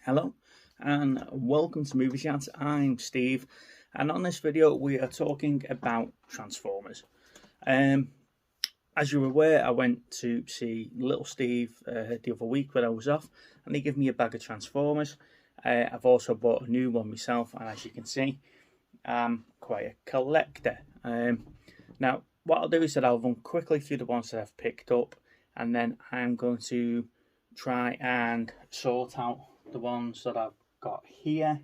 Hello and welcome to Movie Chat. I'm Steve, and on this video we are talking about Transformers. As you're aware, I went to see Little Steve the other week when I was off, and he gave me a bag of Transformers. I've also bought a new one myself, and as you can see, I'm quite a collector. Now, what I'll do is that I'll run quickly through the ones that I've picked up, and then I'm going to try and sort out the ones that I've got here.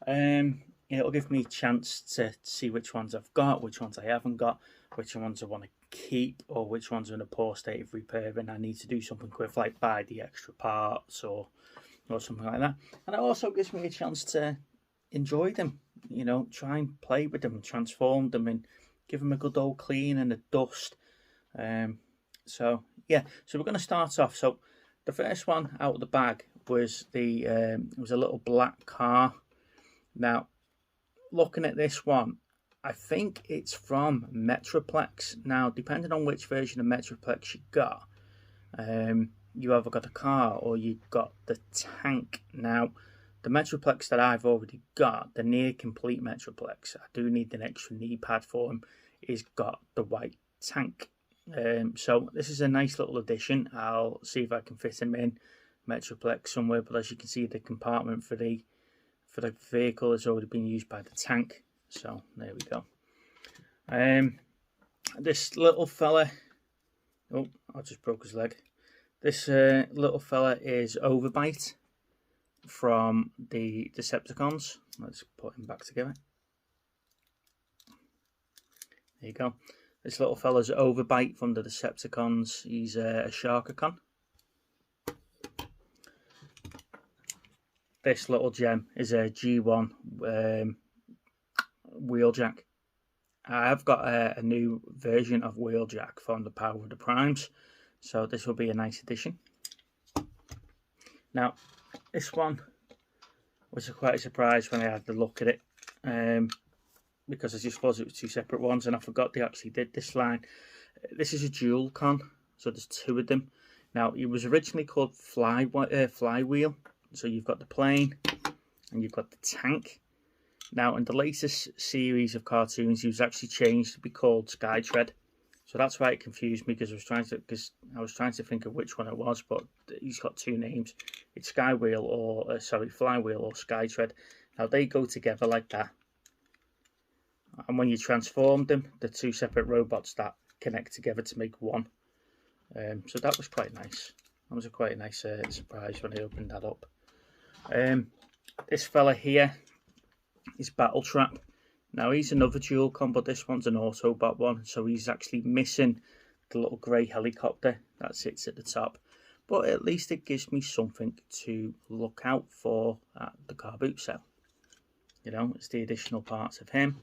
It'll give me a chance to see which ones I've got, which ones I haven't got, which ones I want to keep, or which ones are in a poor state of repair and I need to do something quick, like buy the extra parts or something like that. And it also gives me a chance to enjoy them, you know, try and play with them, transform them, and give them a good old clean and a dust. So we're going to start off. So the first one out of the bag was it was a little black car. Now, looking at this one, I think it's from Metroplex. Now, depending on which version of Metroplex you got, you either got a car or you got the tank. Now, the Metroplex that I've already got, the near complete Metroplex, I do need an extra knee pad for him, is got the white tank. So this is a nice little addition. I'll see if I can fit him in Metroplex somewhere, but as you can see, the compartment for the vehicle has already been used by the tank. So there we go. This little fella, oh, I just broke his leg. This little fella is Overbite from the Decepticons. Let's put him back together. There you go. This little fella's Overbite from the Decepticons. He's a Sharkicon. This little gem is a G1 Wheeljack. I have got a new version of Wheeljack from the Power of the Primes, so this will be a nice addition. Now, this one was quite a surprise when I had to look at it, because I just thought it was two separate ones, and I forgot they actually did this line. This is a dual con, so there's two of them. Now, it was originally called Flywheel. So you've got the plane and you've got the tank. Now, in the latest series of cartoons, he was actually changed to be called Skytread. So that's why it confused me, because I was trying to think of which one it was, but he's got two names. It's Flywheel or Skytread. Now, they go together like that. And when you transform them, they're two separate robots that connect together to make one. So that was quite nice. That was a quite nice surprise when I opened that up. This fella here is Battletrap. Now, he's another dual con, but this one's an Autobot one, so he's actually missing the little grey helicopter that sits at the top. But at least it gives me something to look out for at the car boot sale. You know, it's the additional parts of him.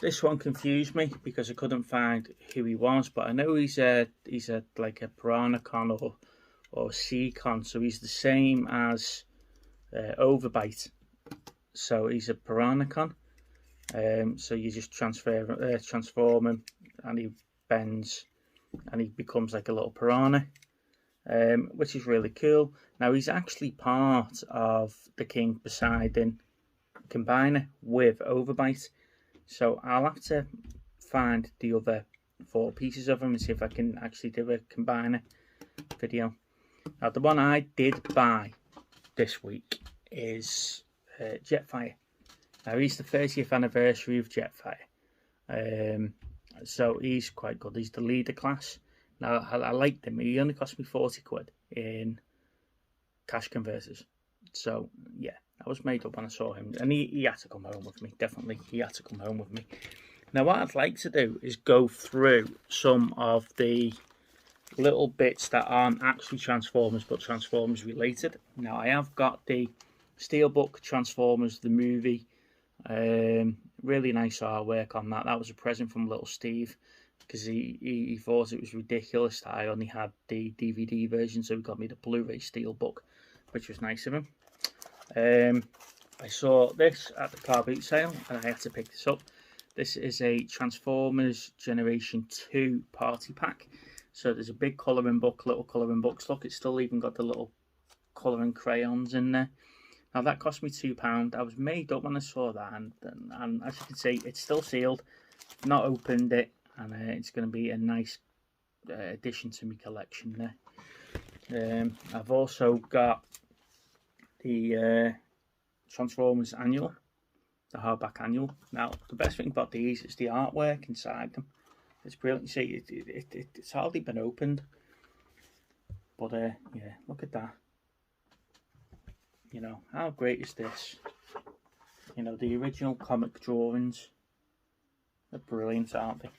This one confused me because I couldn't find who he was, but I know he's like a piranha con or sea con, so he's the same as Overbite. So he's a piranha con. So you just transform him, and he bends, and he becomes like a little piranha, which is really cool. Now, he's actually part of the King Poseidon combiner with Overbite. So I'll have to find the other 4 pieces of him and see if I can actually do a combiner video. Now, the one I did buy this week is Jetfight. Now, he's the 30th anniversary of Jetfight. So he's quite good. He's the leader class. Now, I liked him. He only cost me 40 quid in cash converters. So, yeah, I was made up when I saw him. And he had to come home with me. Definitely, he had to come home with me. Now, what I'd like to do is go through some of the little bits that aren't actually Transformers, but Transformers related. Now, I have got the Steelbook Transformers, the movie. Really nice artwork on that. That was a present from Little Steve, because he thought it was ridiculous that I only had the DVD version, so he got me the Blu-ray Steelbook, which was nice of him. I saw this at the car boot sale, and I had to pick this up. This is a Transformers Generation 2 party pack. So there's a big colouring book, little colouring books. Look, it's still even got the little colouring crayons in there. Now that cost me £2. I was made up when I saw that, and as you can see, it's still sealed, not opened it, and it's going to be a nice addition to my collection there. I've also got the Transformers annual, the hardback annual. Now the best thing about these is the artwork inside them. It's brilliant. You see, it's hardly been opened, but yeah, look at that. You know, how great is this? You know, the original comic drawings are brilliant, aren't they?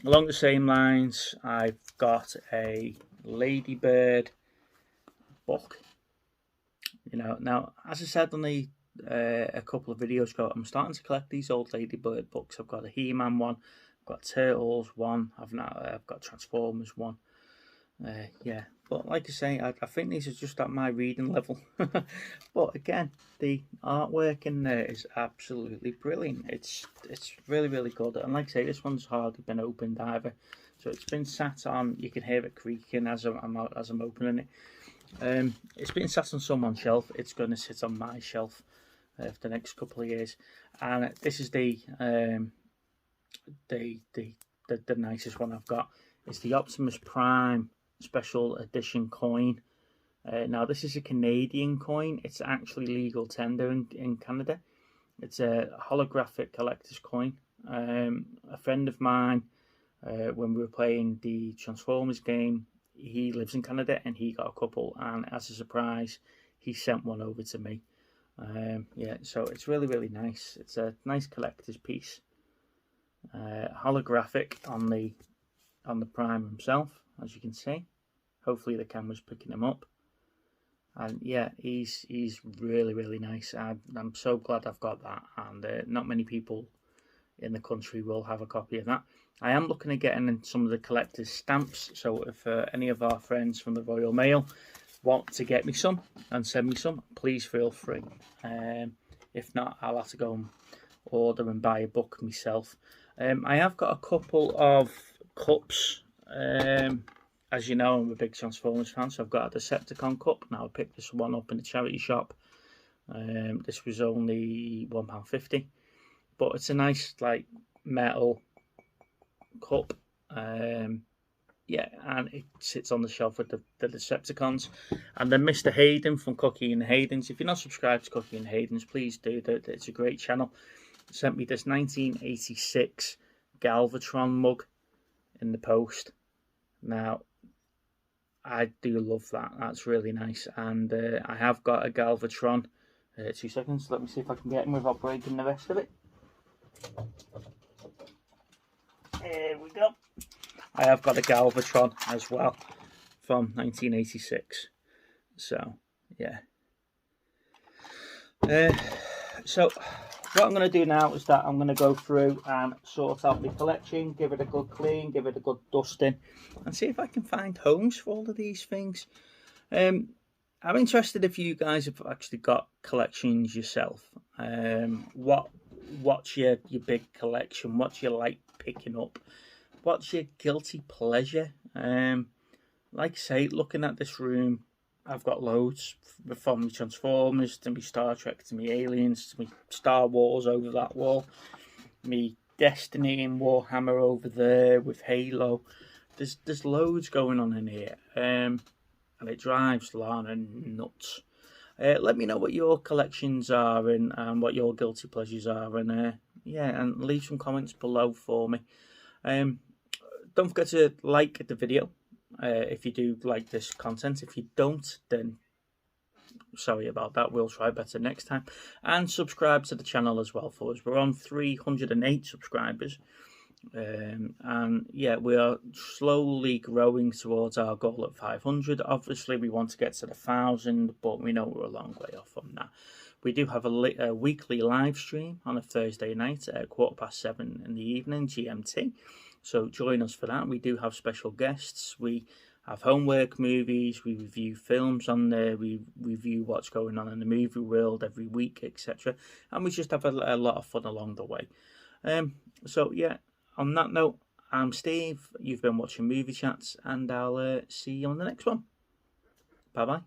Along the same lines, I've got a Ladybird book. You know, now as I said on the a couple of videos ago, I'm starting to collect these old Ladybird books. I've got a He-Man one, I've got Turtles one, I've got Transformers one. Yeah, but like I say, I think these are just at my reading level. But again, the artwork in there is absolutely brilliant. It's really, really good. And like I say, this one's hardly been opened either, so it's been sat on. You can hear it creaking as I'm opening it. It's been sat on someone's shelf. It's going to sit on my shelf for the next couple of years. And this is the nicest one I've got. It's the Optimus Prime special edition coin. Now this is a Canadian coin. It's actually legal tender in Canada. It's a holographic collector's coin. A friend of mine, when we were playing the Transformers game, he lives in Canada and he got a couple, and as a surprise he sent one over to me. Yeah, so it's really, really nice. It's a nice collector's piece, holographic on the Prime himself, as you can see. Hopefully the camera's picking him up. And yeah, he's really, really nice. I'm so glad I've got that, and not many people in the country will have a copy of that. I am looking at getting some of the collector's stamps, so if any of our friends from the Royal Mail want to get me some and send me some, please feel free. If not, I'll have to go and order and buy a book myself. I have got a couple of cups. As you know, I'm a big Transformers fan, so I've got a Decepticon Cup. Now I picked this one up in the charity shop. This was only £1.50, but it's a nice like metal cup. Yeah, and it sits on the shelf with the Decepticons. And then Mr. Hayden from Cookie and Haydens. If you're not subscribed to Cookie and Haydens, please do. It's a great channel. Sent me this 1986 Galvatron mug in the post. Now, I do love that. That's really nice. And I have got a Galvatron. 2 seconds. Let me see if I can get him without breaking the rest of it. There we go. I have got a Galvatron as well from 1986. So, yeah. So, what I'm going to do now is that I'm going to go through and sort out the collection, give it a good clean, give it a good dusting, and see if I can find homes for all of these things. I'm interested if you guys have actually got collections yourself. What's your big collection? What you like picking up? What's your guilty pleasure? Like I say, looking at this room, I've got loads, from my Transformers to my Star Trek to my Aliens to my Star Wars over that wall, me Destiny and Warhammer over there with Halo. There's loads going on in here, and it drives Lana nuts. Let me know what your collections are and what your guilty pleasures are, and yeah, and leave some comments below for me. Don't forget to like the video if you do like this content. If you don't, then sorry about that. We'll try better next time. And subscribe to the channel as well for us. We're on 308 subscribers. And yeah, we are slowly growing towards our goal at 500. Obviously, we want to get to the 1,000, but we know we're a long way off from that. We do have a weekly live stream on a Thursday night at 7:15 in the evening, GMT. So join us for that. We do have special guests. We have homework movies. We review films on there. We review what's going on in the movie world every week, etc. And we just have a lot of fun along the way. So yeah, on that note, I'm Steve. You've been watching Movie Chats, and I'll see you on the next one. Bye bye.